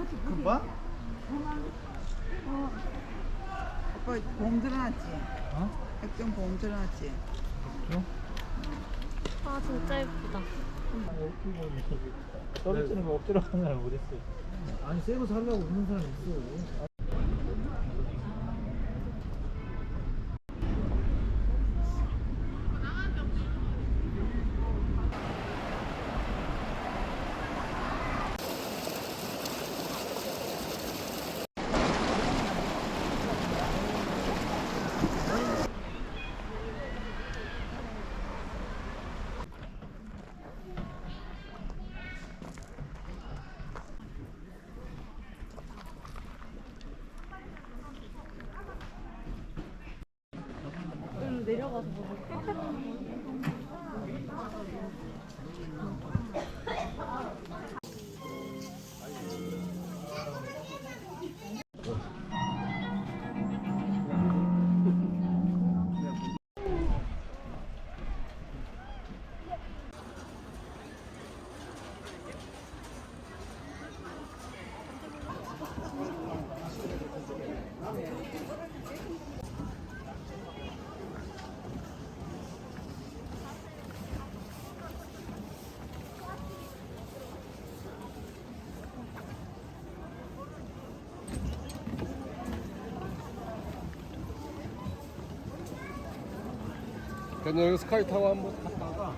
금방? 오빠 보험 들어놨지? 어? 액정 보험 들어놨지? 좀? 아 진짜 예쁘다. 떨어지는 거 엎드려 하는 날 못했어요. 아니 새거 살려고 웃는 사람 있어. 내려가서 먹을까? 그냥 여기 스카이 타워 한번 갔다가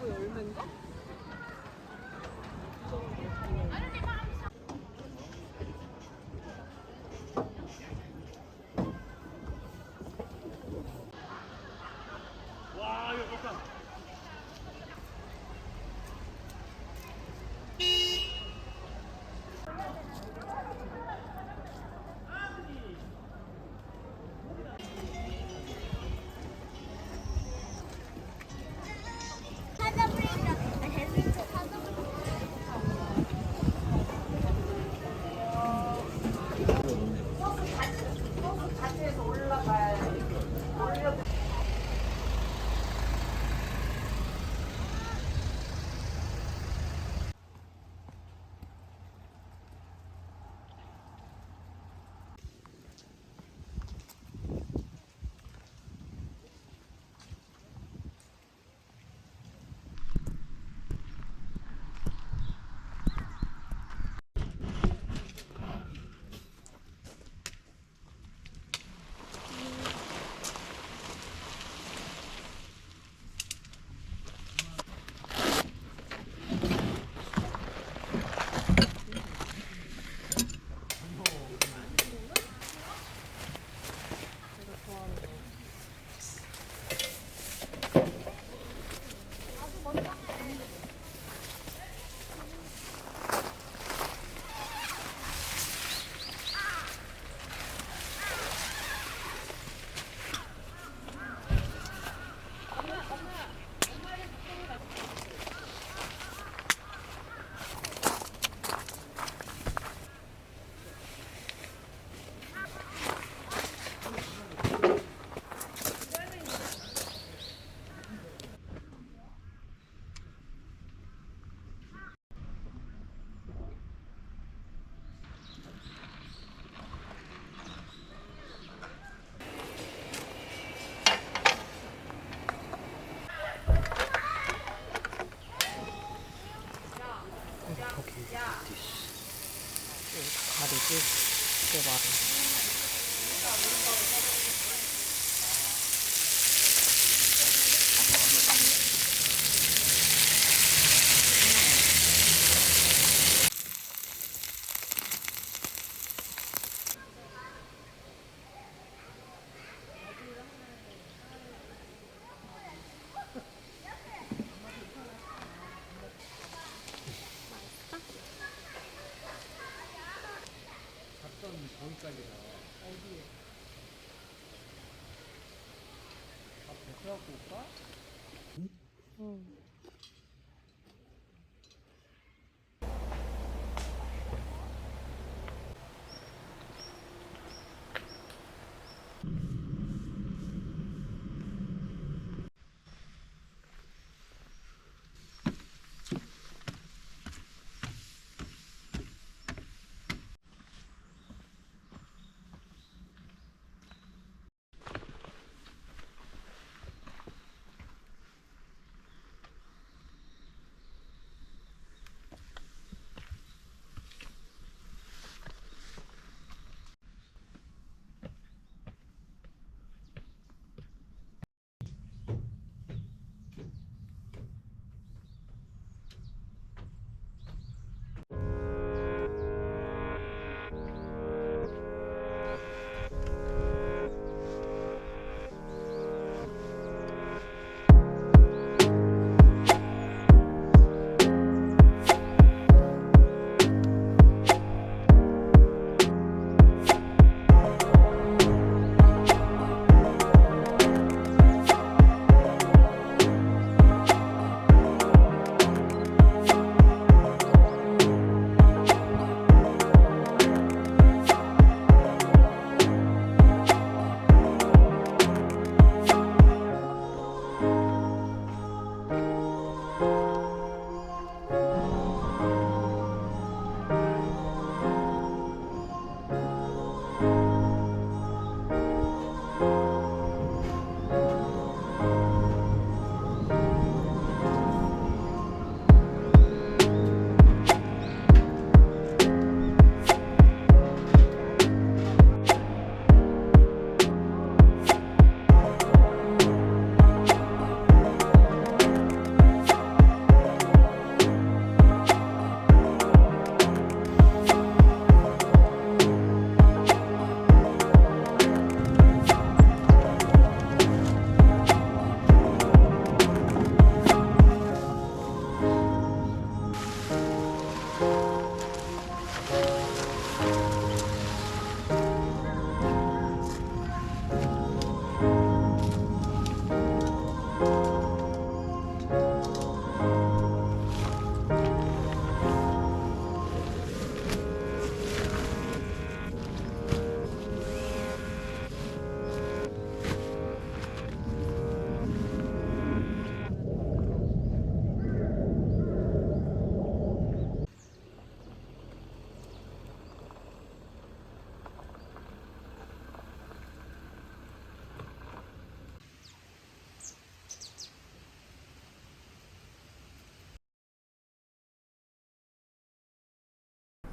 이거 열매인가?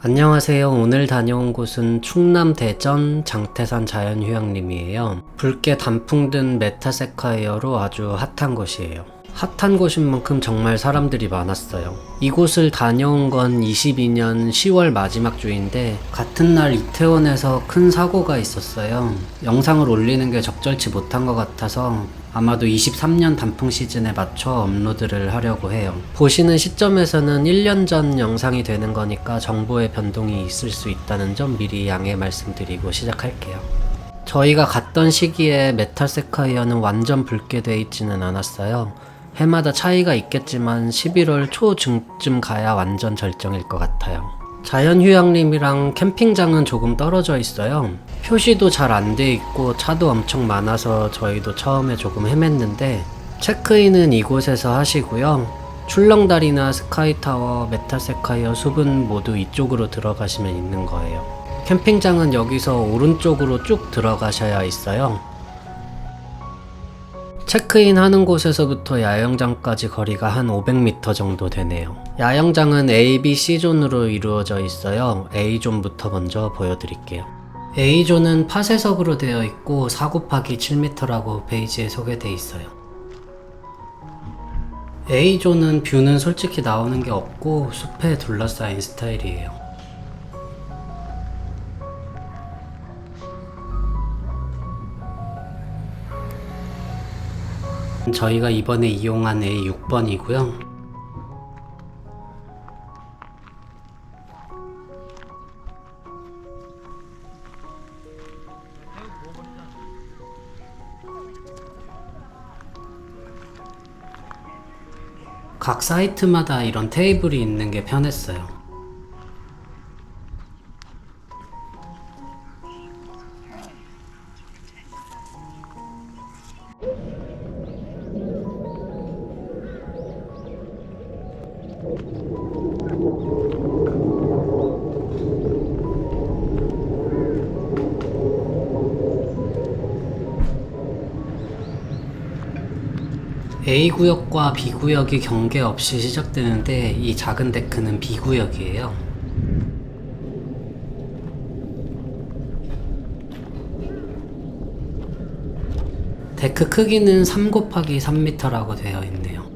안녕하세요. 오늘 다녀온 곳은 충남 대전 장태산 자연휴양림이에요. 붉게 단풍 든 메타세콰이어로 아주 핫한 곳이에요. 핫한 곳인 만큼 정말 사람들이 많았어요. 이곳을 다녀온 건 22년 10월 마지막 주인데 같은 날 이태원에서 큰 사고가 있었어요. 영상을 올리는 게 적절치 못한 것 같아서 아마도 23년 단풍 시즌에 맞춰 업로드를 하려고 해요. 보시는 시점에서는 1년 전 영상이 되는 거니까 정보의 변동이 있을 수 있다는 점 미리 양해 말씀드리고 시작할게요. 저희가 갔던 시기에 메타세콰이어는 완전 붉게 돼 있지는 않았어요. 해마다 차이가 있겠지만 11월 초중쯤 가야 완전 절정일 것 같아요. 자연휴양림이랑 캠핑장은 조금 떨어져 있어요. 표시도 잘 안 돼 있고 차도 엄청 많아서 저희도 처음에 조금 헤맸는데 체크인은 이곳에서 하시고요. 출렁다리나 스카이타워, 메타세콰이어 숲은 모두 이쪽으로 들어가시면 있는 거예요. 캠핑장은 여기서 오른쪽으로 쭉 들어가셔야 있어요. 체크인 하는 곳에서부터 야영장까지 거리가 한 500m 정도 되네요. 야영장은 A, B, C존으로 이루어져 있어요. A존부터 먼저 보여드릴게요. A존은 파쇄석으로 되어 있고 4 곱하기 7m라고 페이지에 소개되어 있어요. A존은 뷰는 솔직히 나오는 게 없고 숲에 둘러싸인 스타일이에요. 저희가 이번에 이용한 A6번이고요. 각 사이트마다 이런 테이블이 있는 게 편했어요. A구역과 B구역이 경계 없이 시작되는데 이 작은 데크는 B구역이에요. 데크 크기는 3x3m라고 되어 있네요.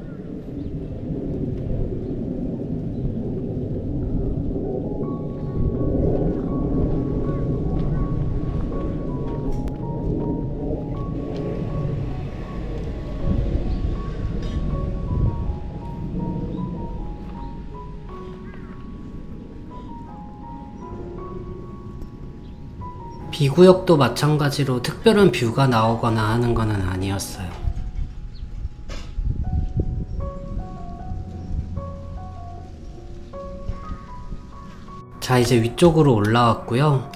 B구역도 마찬가지로 특별한 뷰가 나오거나 하는 것은 아니었어요. 자, 이제 위쪽으로 올라왔고요.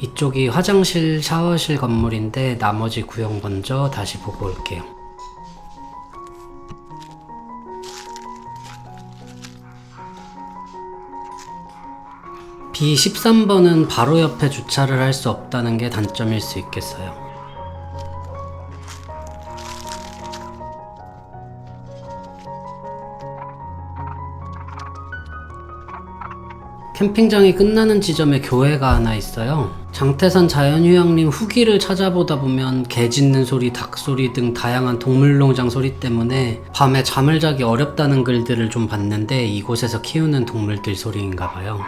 이쪽이 화장실, 샤워실 건물인데 나머지 구역 먼저 다시 보고 올게요. B13번은 바로 옆에 주차를 할 수 없다는 게 단점일 수 있겠어요. 캠핑장이 끝나는 지점에 교회가 하나 있어요. 장태산 자연휴양림 후기를 찾아보다 보면 개 짖는 소리, 닭 소리 등 다양한 동물농장 소리 때문에 밤에 잠을 자기 어렵다는 글들을 좀 봤는데 이곳에서 키우는 동물들 소리인가 봐요.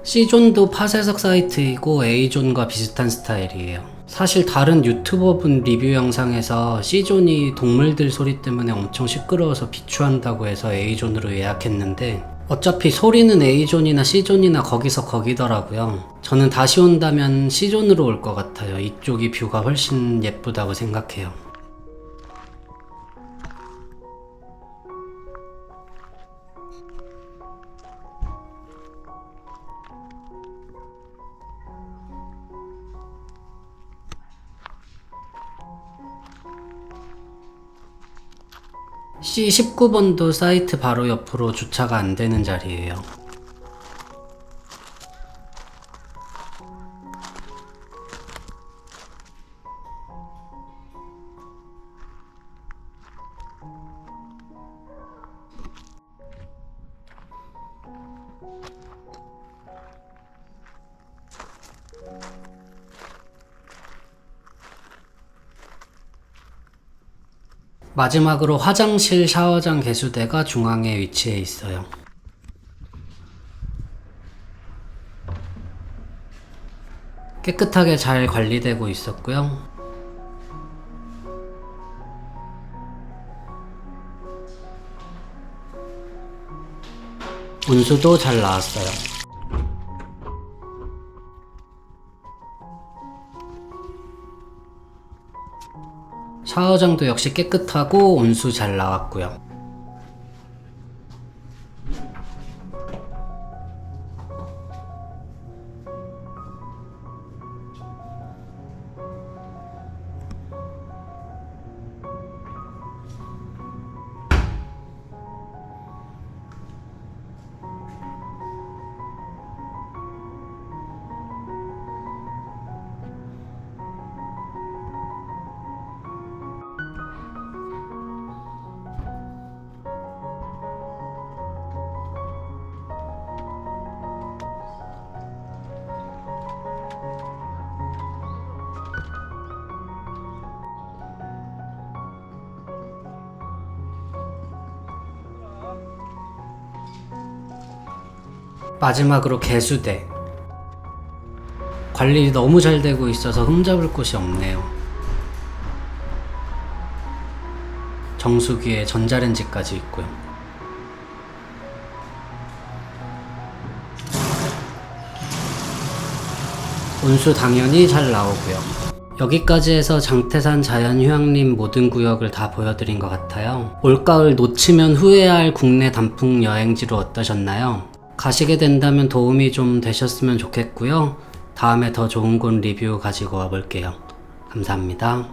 C존도 파쇄석 사이트이고 A존과 비슷한 스타일이에요. 사실 다른 유튜버분 리뷰 영상에서 C존이 동물들 소리 때문에 엄청 시끄러워서 비추한다고 해서 A존으로 예약했는데 어차피 소리는 A존이나 C존이나 거기서 거기더라고요. 저는 다시 온다면 C존으로 올 것 같아요. 이쪽이 뷰가 훨씬 예쁘다고 생각해요. C19번도 사이트 바로 옆으로 주차가 안 되는 자리예요. 마지막으로 화장실, 샤워장 개수대가 중앙에 위치해 있어요. 깨끗하게 잘 관리되고 있었고요. 온수도 잘 나왔어요. 샤워장도 역시 깨끗하고 온수 잘 나왔고요. 마지막으로 개수대. 관리 너무 잘 되고 있어서 흠잡을 곳이 없네요. 정수기에 전자레인지까지 있고요. 온수 당연히 잘 나오고요. 여기까지 해서 장태산 자연휴양림 모든 구역을 다 보여드린 것 같아요. 올가을 놓치면 후회할 국내 단풍 여행지로 어떠셨나요? 가시게 된다면 도움이 좀 되셨으면 좋겠고요. 다음에 더 좋은 곳 리뷰 가지고 와볼게요. 감사합니다.